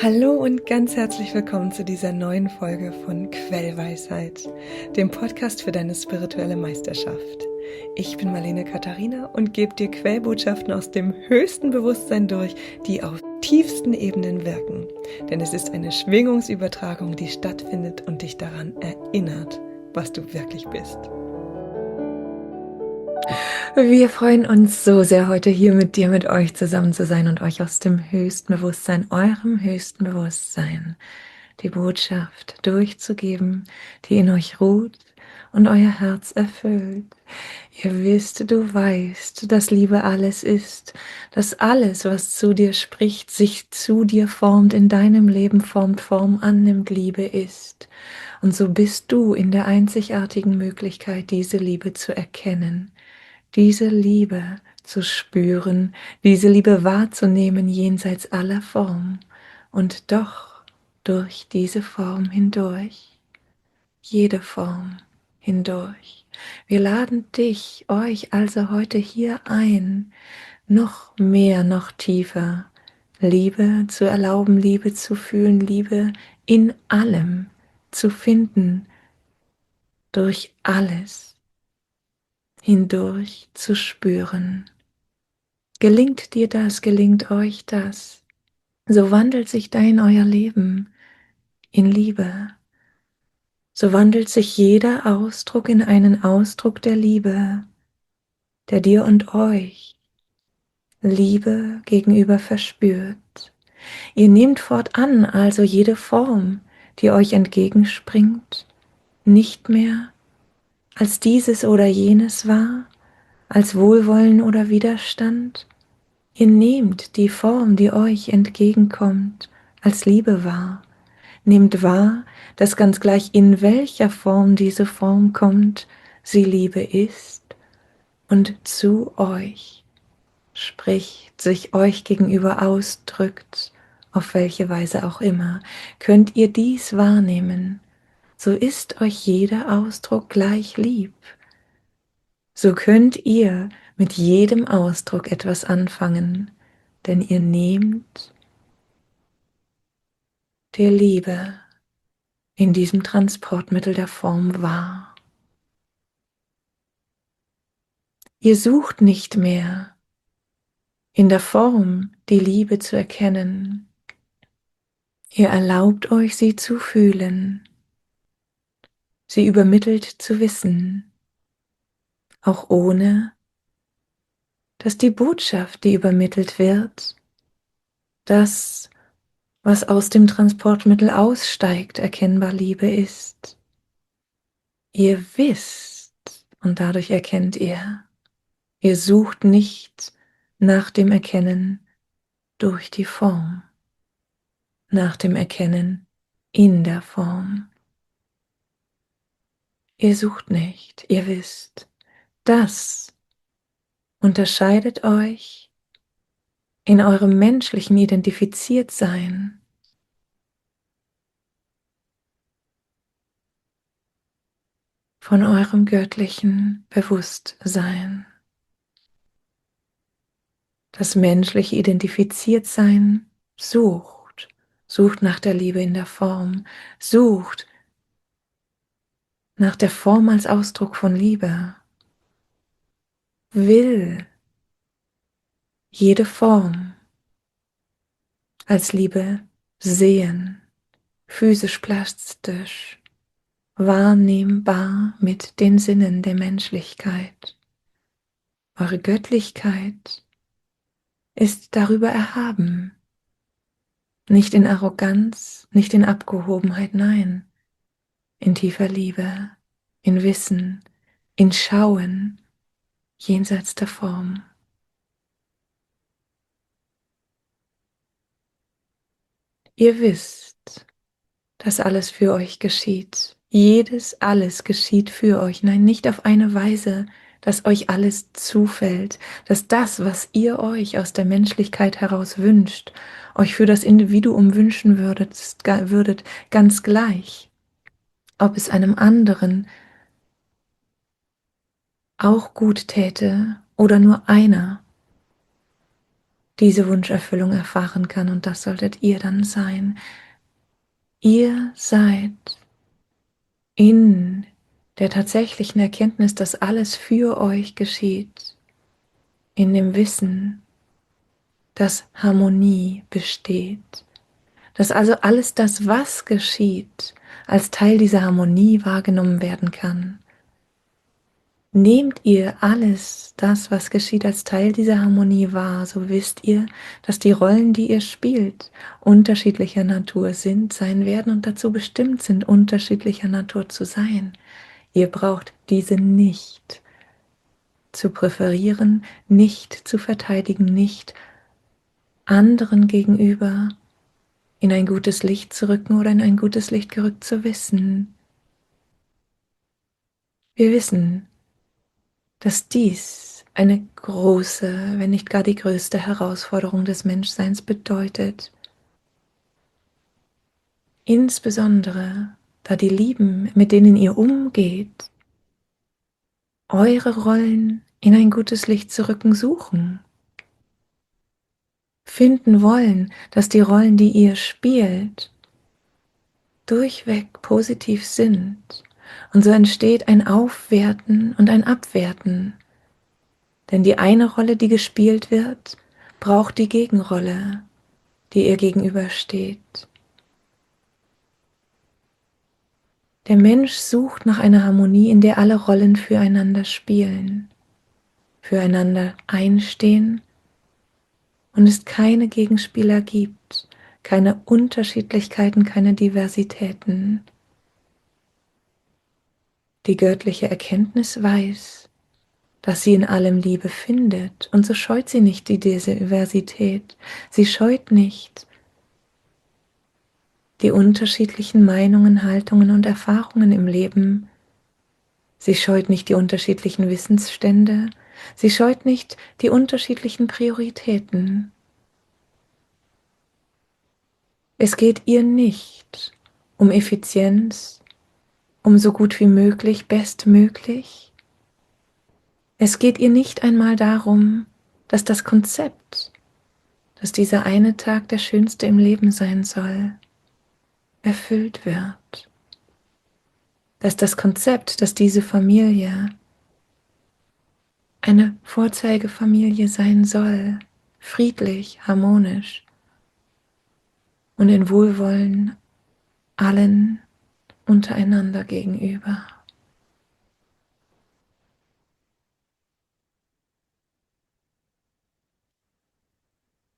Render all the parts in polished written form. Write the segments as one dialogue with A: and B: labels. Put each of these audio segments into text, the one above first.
A: Hallo und ganz herzlich willkommen zu dieser neuen Folge von Quellweisheit, dem Podcast für deine spirituelle Meisterschaft. Ich bin Marlene Katharina und gebe dir Quellbotschaften aus dem höchsten Bewusstsein durch, die auf tiefsten Ebenen wirken. Denn es ist eine Schwingungsübertragung, die stattfindet und dich daran erinnert, was du wirklich bist. Wir freuen uns so sehr, heute hier mit dir, mit euch zusammen zu sein und euch aus dem höchsten Bewusstsein, eurem höchsten Bewusstsein, die Botschaft durchzugeben, die in euch ruht und euer Herz erfüllt. Ihr wisst, du weißt, dass Liebe alles ist, dass alles, was zu dir spricht, sich zu dir formt, in deinem Leben formt, Form annimmt, Liebe ist. Und so bist du in der einzigartigen Möglichkeit, diese Liebe zu erkennen, diese Liebe zu spüren, diese Liebe wahrzunehmen jenseits aller Form und doch durch diese Form hindurch, jede Form hindurch. Wir laden dich, euch also heute hier ein, noch mehr, noch tiefer Liebe zu erlauben, Liebe zu fühlen, Liebe in allem zu finden, durch alles hindurch zu spüren. Gelingt dir das, gelingt euch das, so wandelt sich euer Leben in Liebe. So wandelt sich jeder Ausdruck in einen Ausdruck der Liebe, der dir und euch Liebe gegenüber verspürt. Ihr nehmt fortan also jede Form, die euch entgegenspringt, nicht mehr als dieses oder jenes wahr, als Wohlwollen oder Widerstand. Ihr nehmt die Form, die euch entgegenkommt, als Liebe wahr. Nehmt wahr, dass ganz gleich in welcher Form diese Form kommt, sie Liebe ist und zu euch spricht, sich euch gegenüber ausdrückt, auf welche Weise auch immer. Könnt ihr dies wahrnehmen, so ist euch jeder Ausdruck gleich lieb. So könnt ihr mit jedem Ausdruck etwas anfangen, denn ihr nehmt die Liebe in diesem Transportmittel der Form wahr. Ihr sucht nicht mehr in der Form die Liebe zu erkennen. Ihr erlaubt euch, sie zu fühlen, sie übermittelt zu wissen, auch ohne, dass die Botschaft, die übermittelt wird, das, was aus dem Transportmittel aussteigt, erkennbar Liebe ist. Ihr wisst, und dadurch erkennt ihr sucht nicht nach dem Erkennen durch die Form, nach dem Erkennen in der Form. Ihr sucht nicht, ihr wisst, das unterscheidet euch in eurem menschlichen Identifiziertsein von eurem göttlichen Bewusstsein. Das menschliche Identifiziertsein sucht nach der Liebe in der Form, sucht nach der Form als Ausdruck von Liebe, will jede Form als Liebe sehen, physisch, plastisch, wahrnehmbar mit den Sinnen der Menschlichkeit. Eure Göttlichkeit ist darüber erhaben, nicht in Arroganz, nicht in Abgehobenheit, nein, in tiefer Liebe, in Wissen, in Schauen, jenseits der Form. Ihr wisst, dass alles für euch geschieht. Alles geschieht für euch. Nein, nicht auf eine Weise, dass euch alles zufällt, dass das, was ihr euch aus der Menschlichkeit heraus wünscht, euch für das Individuum wünschen würdet, ganz gleich, ob es einem anderen auch gut täte oder nur einer diese Wunscherfüllung erfahren kann, und das solltet ihr dann sein. Ihr seid in der tatsächlichen Erkenntnis, dass alles für euch geschieht, in dem Wissen, dass Harmonie besteht, dass also alles das, was geschieht, als Teil dieser Harmonie wahrgenommen werden kann. Nehmt ihr alles das, was geschieht, als Teil dieser Harmonie wahr, so wisst ihr, dass die Rollen, die ihr spielt, unterschiedlicher Natur sind, sein werden und dazu bestimmt sind, unterschiedlicher Natur zu sein. Ihr braucht diese nicht zu präferieren, nicht zu verteidigen, nicht anderen gegenüber in ein gutes Licht zu rücken oder in ein gutes Licht gerückt zu wissen. Wir wissen, dass dies eine große, wenn nicht gar die größte Herausforderung des Menschseins bedeutet. Insbesondere, da die Lieben, mit denen ihr umgeht, eure Rollen in ein gutes Licht zu rücken suchen, finden wollen, dass die Rollen, die ihr spielt, durchweg positiv sind. Und so entsteht ein Aufwerten und ein Abwerten. Denn die eine Rolle, die gespielt wird, braucht die Gegenrolle, die ihr gegenübersteht. Der Mensch sucht nach einer Harmonie, in der alle Rollen füreinander spielen, füreinander einstehen und es keine Gegenspieler gibt, keine Unterschiedlichkeiten, keine Diversitäten. Die göttliche Erkenntnis weiß, dass sie in allem Liebe findet, und so scheut sie nicht die Diversität, sie scheut nicht die unterschiedlichen Meinungen, Haltungen und Erfahrungen im Leben. Sie scheut nicht die unterschiedlichen Wissensstände, sie scheut nicht die unterschiedlichen Prioritäten. Es geht ihr nicht um Effizienz, um so gut wie möglich, bestmöglich. Es geht ihr nicht einmal darum, dass das Konzept, dass dieser eine Tag der schönste im Leben sein soll, erfüllt wird. Dass das Konzept, dass diese Familie eine Vorzeigefamilie sein soll, friedlich, harmonisch und in Wohlwollen allen untereinander gegenüber.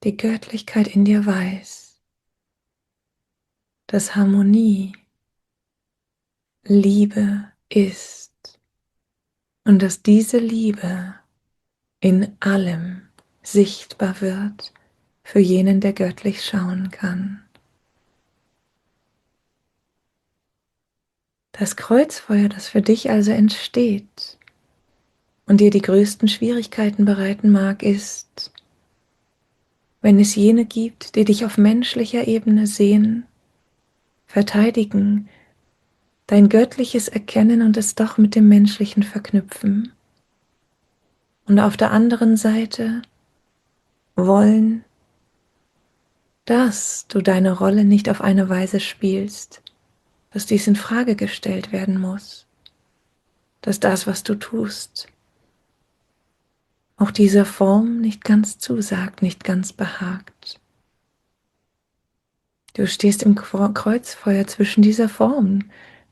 A: Die Göttlichkeit in dir weiß, dass Harmonie Liebe ist und dass diese Liebe in allem sichtbar wird für jenen, der göttlich schauen kann. Das Kreuzfeuer, das für dich also entsteht und dir die größten Schwierigkeiten bereiten mag, ist, wenn es jene gibt, die dich auf menschlicher Ebene sehen, verteidigen, dein göttliches erkennen und es doch mit dem Menschlichen verknüpfen. Und auf der anderen Seite wollen, dass du deine Rolle nicht auf eine Weise spielst, dass dies in Frage gestellt werden muss, dass das, was du tust, auch dieser Form nicht ganz zusagt, nicht ganz behagt. Du stehst im Kreuzfeuer zwischen dieser Form,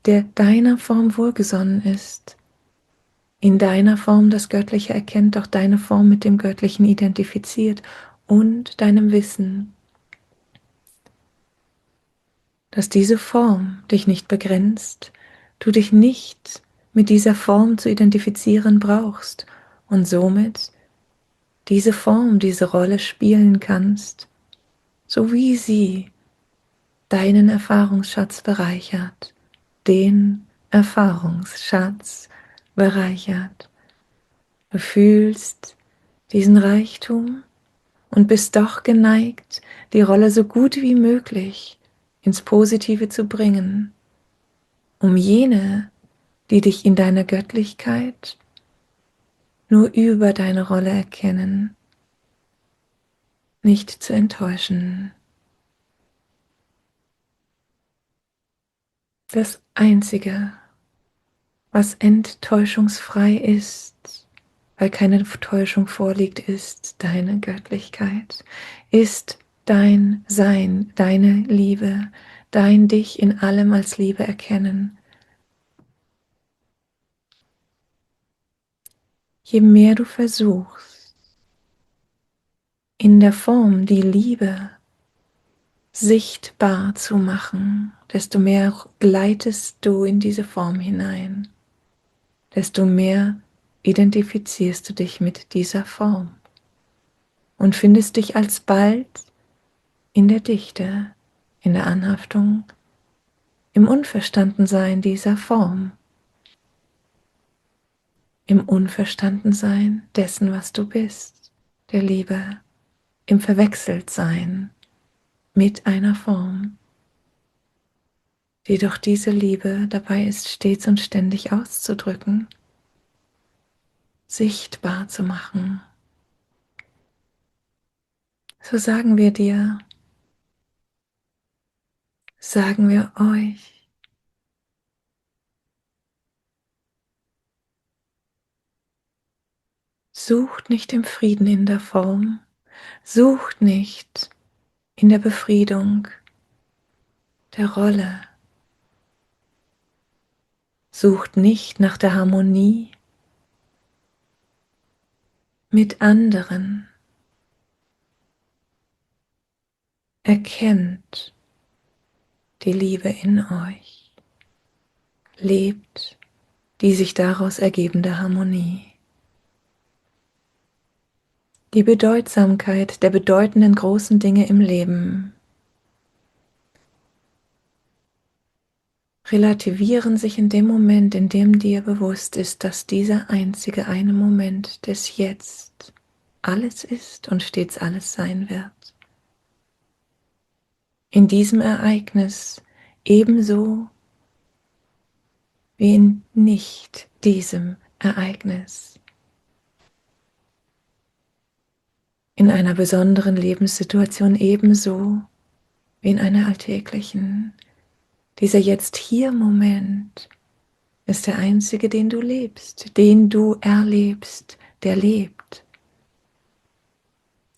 A: der deiner Form wohlgesonnen ist, in deiner Form das Göttliche erkennt, auch deine Form mit dem Göttlichen identifiziert, und deinem Wissen, dass diese Form dich nicht begrenzt, du dich nicht mit dieser Form zu identifizieren brauchst und somit diese Form, diese Rolle spielen kannst, so wie sie deinen Erfahrungsschatz bereichert, den Erfahrungsschatz bereichert. Du fühlst diesen Reichtum und bist doch geneigt, die Rolle so gut wie möglich ins Positive zu bringen, um jene, die dich in deiner Göttlichkeit nur über deine Rolle erkennen, nicht zu enttäuschen. Das Einzige, was enttäuschungsfrei ist, weil keine Täuschung vorliegt, ist deine Göttlichkeit, ist dein Sein, deine Liebe, dein Dich in allem als Liebe erkennen. Je mehr du versuchst, in der Form die Liebe sichtbar zu machen, desto mehr gleitest du in diese Form hinein, desto mehr identifizierst du dich mit dieser Form und findest dich alsbald in der Dichte, in der Anhaftung, im Unverstandensein dieser Form, im Unverstandensein dessen, was du bist, der Liebe, im Verwechseltsein mit einer Form, die doch diese Liebe dabei ist, stets und ständig auszudrücken, sichtbar zu machen. So sagen wir dir, sagen wir euch, sucht nicht im Frieden in der Form, sucht nicht in der Befriedung der Rolle, sucht nicht nach der Harmonie mit anderen, erkennt die Liebe in euch, lebt die sich daraus ergebende Harmonie. Die Bedeutsamkeit der bedeutenden großen Dinge im Leben relativieren sich in dem Moment, in dem dir bewusst ist, dass dieser einzige eine Moment des Jetzt alles ist und stets alles sein wird. In diesem Ereignis ebenso wie in nicht diesem Ereignis. In einer besonderen Lebenssituation ebenso wie in einer alltäglichen. Dieser Jetzt-Hier-Moment ist der einzige, den du lebst, den du erlebst, der lebt.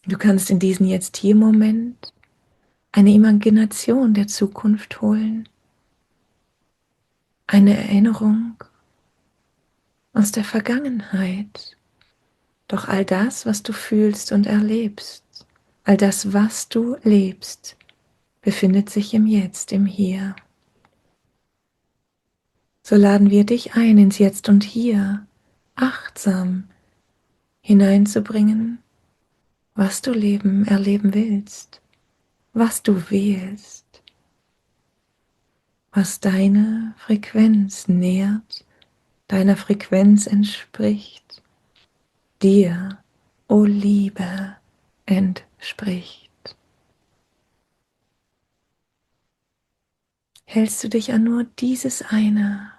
A: Du kannst in diesen Jetzt-Hier-Moment eine Imagination der Zukunft holen, eine Erinnerung aus der Vergangenheit. Doch all das, was du fühlst und erlebst, all das, was du lebst, befindet sich im Jetzt, im Hier. So laden wir dich ein, ins Jetzt und Hier achtsam hineinzubringen, was du erleben willst, was du wählst, was deine Frequenz nährt, deiner Frequenz entspricht, dir, o Liebe, entspricht. Hältst du dich an nur dieses eine?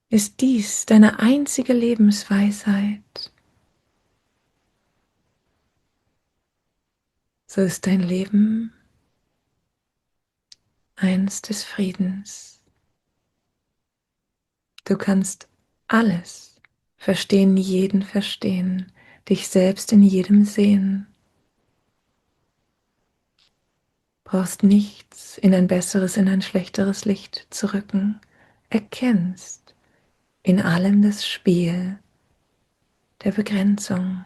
A: Ist dies deine einzige Lebensweisheit? So ist dein Leben eins des Friedens. Du kannst alles verstehen, jeden verstehen, dich selbst in jedem sehen. Brauchst nichts in ein besseres, in ein schlechteres Licht zu rücken. Erkennst in allem das Spiel der Begrenzung,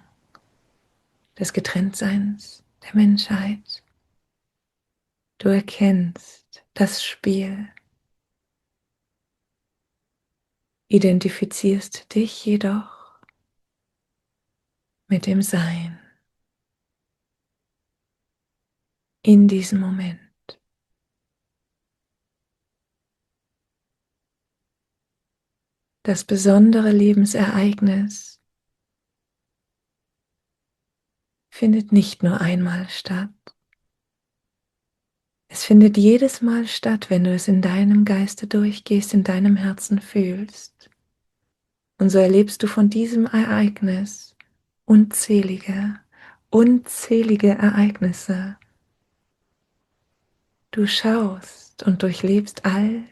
A: des Getrenntseins, der Menschheit. Du erkennst das Spiel, identifizierst dich jedoch mit dem Sein in diesem Moment. Das besondere Lebensereignis findet nicht nur einmal statt. Es findet jedes Mal statt, wenn du es in deinem Geiste durchgehst, in deinem Herzen fühlst. Und so erlebst du von diesem Ereignis unzählige, unzählige Ereignisse. Du schaust und durchlebst all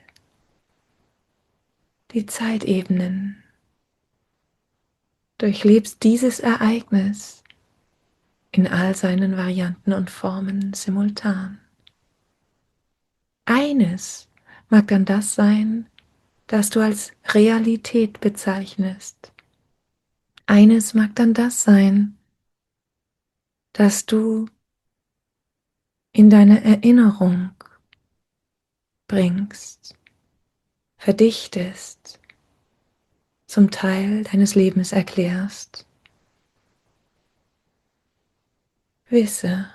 A: die Zeitebenen, durchlebst dieses Ereignis in all seinen Varianten und Formen simultan. Eines mag dann das sein, das du als Realität bezeichnest. Eines mag dann das sein, das du in deine Erinnerung bringst, verdichtest, zum Teil deines Lebens erklärst. Wisse,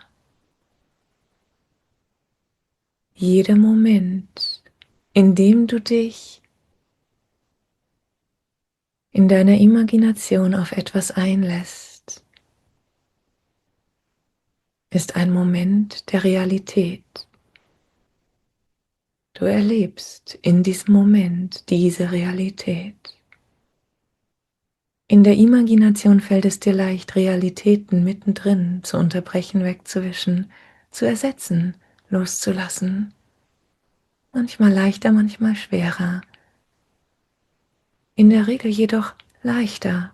A: jeder Moment, in dem du dich in deiner Imagination auf etwas einlässt, ist ein Moment der Realität. Du erlebst in diesem Moment diese Realität. In der Imagination fällt es dir leicht, Realitäten mittendrin zu unterbrechen, wegzuwischen, zu ersetzen, loszulassen. Manchmal leichter, manchmal schwerer. In der Regel jedoch leichter,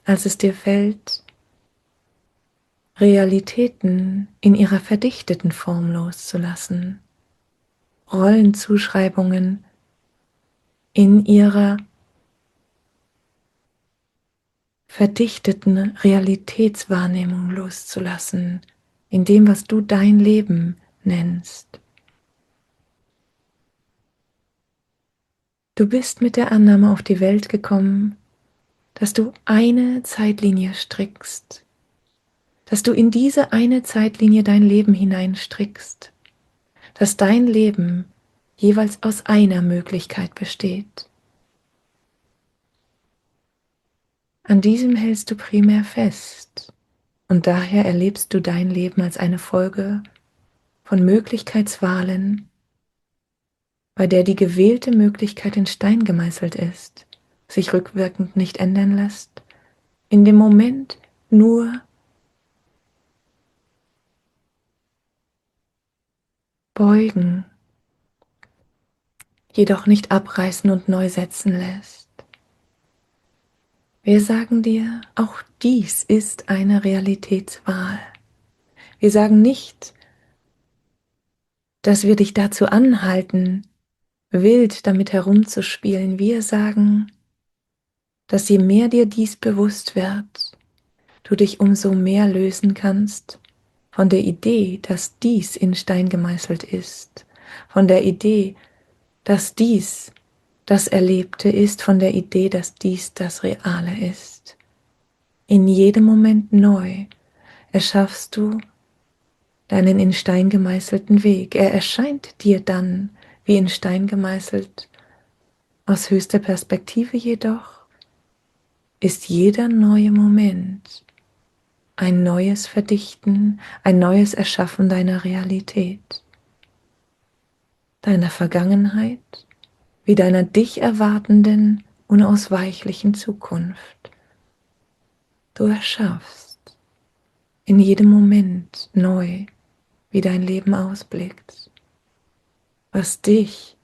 A: als es dir fällt, Realitäten in ihrer verdichteten Form loszulassen, Rollenzuschreibungen in ihrer verdichteten Realitätswahrnehmung loszulassen, in dem, was du dein Leben nennst. Du bist mit der Annahme auf die Welt gekommen, dass du eine Zeitlinie strickst, dass du in diese eine Zeitlinie dein Leben hineinstrickst, dass dein Leben jeweils aus einer Möglichkeit besteht. An diesem hältst du primär fest und daher erlebst du dein Leben als eine Folge von Möglichkeitswahlen, bei der die gewählte Möglichkeit in Stein gemeißelt ist, sich rückwirkend nicht ändern lässt, in dem Moment nur beugen, jedoch nicht abreißen und neu setzen lässt. Wir sagen dir, auch dies ist eine Realitätswahl. Wir sagen nicht, dass wir dich dazu anhalten, wild damit herumzuspielen. Wir sagen, dass je mehr dir dies bewusst wird, du dich umso mehr lösen kannst von der Idee, dass dies in Stein gemeißelt ist, von der Idee, dass dies das Erlebte ist, von der Idee, dass dies das Reale ist. In jedem Moment neu erschaffst du deinen in Stein gemeißelten Weg. Er erscheint dir dann wie in Stein gemeißelt. Aus höchster Perspektive jedoch ist jeder neue Moment ein neues Verdichten, ein neues Erschaffen deiner Realität, deiner Vergangenheit, wie deiner dich erwartenden, unausweichlichen Zukunft. Du erschaffst in jedem Moment neu, wie dein Leben ausblickt, was dich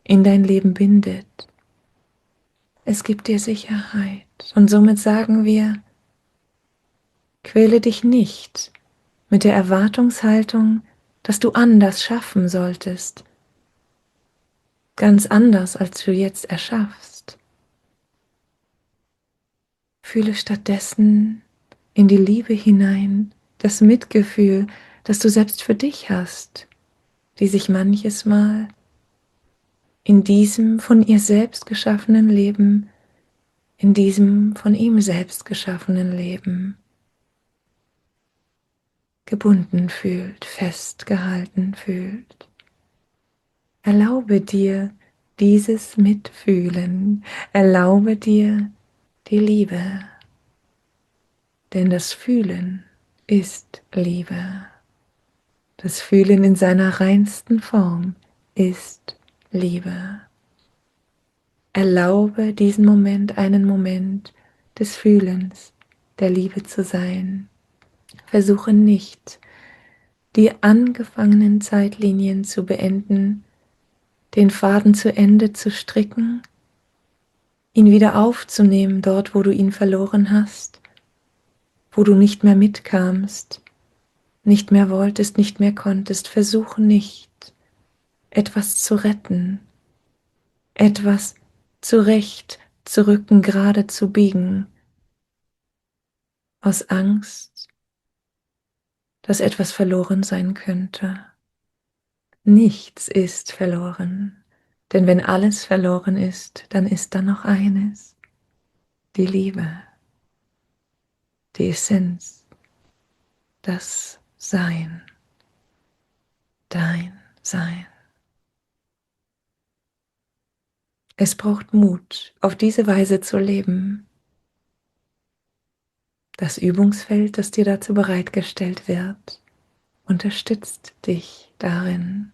A: in dein Leben bindet. Es gibt dir Sicherheit und somit sagen wir, quäle dich nicht mit der Erwartungshaltung, dass du anders schaffen solltest, ganz anders, als du jetzt erschaffst. Fühle stattdessen in die Liebe hinein, das Mitgefühl, das du selbst für dich hast, die sich manches Mal in diesem von ihr selbst geschaffenen Leben, in diesem von ihm selbst geschaffenen Leben gebunden fühlt, festgehalten fühlt. Erlaube dir dieses Mitfühlen, erlaube dir die Liebe, denn das Fühlen ist Liebe. Das Fühlen in seiner reinsten Form ist Liebe. Erlaube diesen Moment einen Moment des Fühlens, der Liebe zu sein. Versuche nicht, die angefangenen Zeitlinien zu beenden, den Faden zu Ende zu stricken, ihn wieder aufzunehmen dort, wo du ihn verloren hast, wo du nicht mehr mitkamst, nicht mehr wolltest, nicht mehr konntest. Versuche nicht, etwas zu retten, etwas zurecht zu rücken, gerade zu biegen, aus Angst, dass etwas verloren sein könnte. Nichts ist verloren, denn wenn alles verloren ist, dann ist da noch eines, die Liebe, die Essenz, das Sein, dein Sein. Es braucht Mut, auf diese Weise zu leben. Das Übungsfeld, das dir dazu bereitgestellt wird, unterstützt dich darin.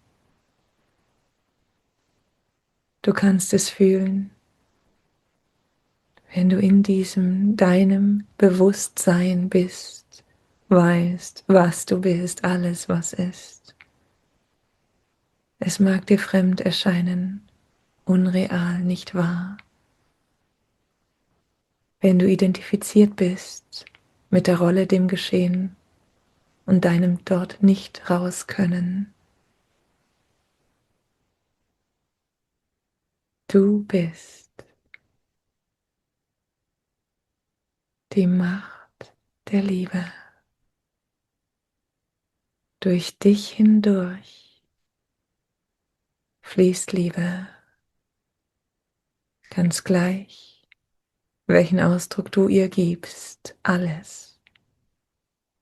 A: Du kannst es fühlen, wenn du in diesem deinem Bewusstsein bist, weißt, was du bist, alles, was ist. Es mag dir fremd erscheinen, unreal, nicht wahr? Wenn du identifiziert bist mit der Rolle, dem Geschehen und deinem dort nicht raus können. Du bist die Macht der Liebe. Durch dich hindurch fließt Liebe, ganz gleich, welchen Ausdruck du ihr gibst, alles,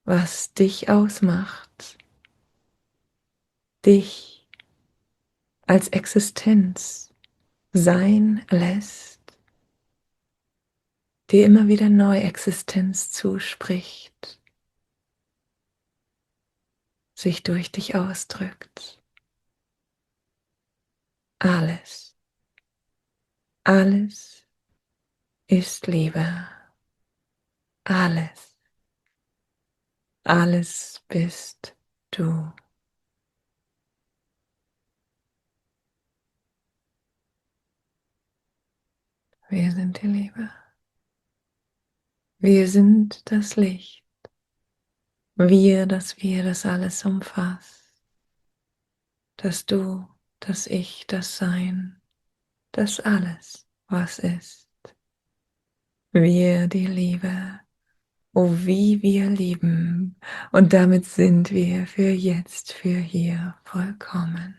A: was dich ausmacht, dich als Existenz sein lässt, dir immer wieder neue Existenz zuspricht, sich durch dich ausdrückt. Alles, alles ist Liebe. Alles, alles bist du. Wir sind die Liebe. Wir sind das Licht. Wir, das alles umfasst. Das Du, das Ich, das Sein, das alles, was ist. Wir, die Liebe. Oh, wie wir lieben. Und damit sind wir für jetzt, für hier vollkommen.